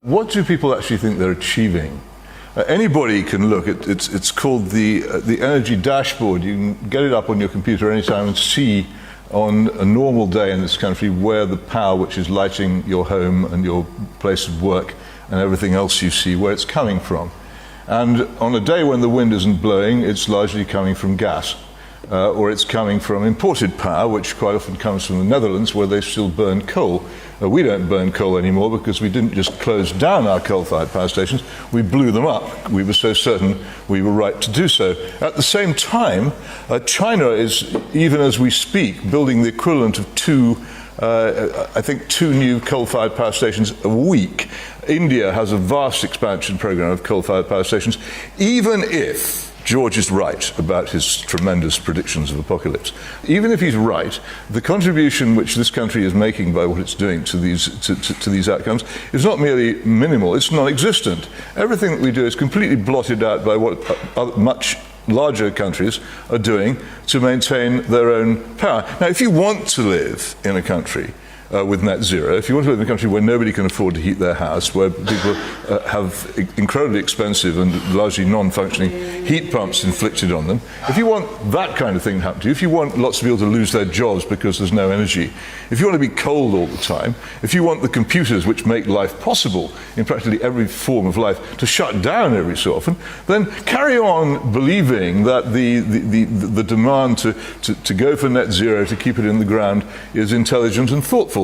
What do people actually think they're achieving? Anybody can look at it's called the energy dashboard. You can get it up on your computer anytime and see on a normal day in this country where the power which is lighting your home and your place of work and everything else you see, where it's coming from. And on a day when the wind isn't blowing, it's largely coming from gas. Or it's coming from imported power, which quite often comes from the Netherlands, where they still burn coal. We don't burn coal anymore because we didn't just close down our coal-fired power stations, we blew them up. We were so certain we were right to do so. At the same time, China is, even as we speak, building the equivalent of two new coal-fired power stations a week. India has a vast expansion program of coal-fired power stations, even if George is right about his tremendous predictions of apocalypse. Even if he's right, the contribution which this country is making by what it's doing to these outcomes is not merely minimal, it's non-existent. Everything that we do is completely blotted out by what much larger countries are doing to maintain their own power. Now, if you want to live in a country with net zero, if you want to live in a country where nobody can afford to heat their house, where people have incredibly expensive and largely non-functioning heat pumps inflicted on them, if you want that kind of thing to happen to you, if you want lots of people to lose their jobs because there's no energy, if you want to be cold all the time, if you want the computers which make life possible in practically every form of life to shut down every so often, then carry on believing that the demand to go for net zero, to keep it in the ground, is intelligent and thoughtful.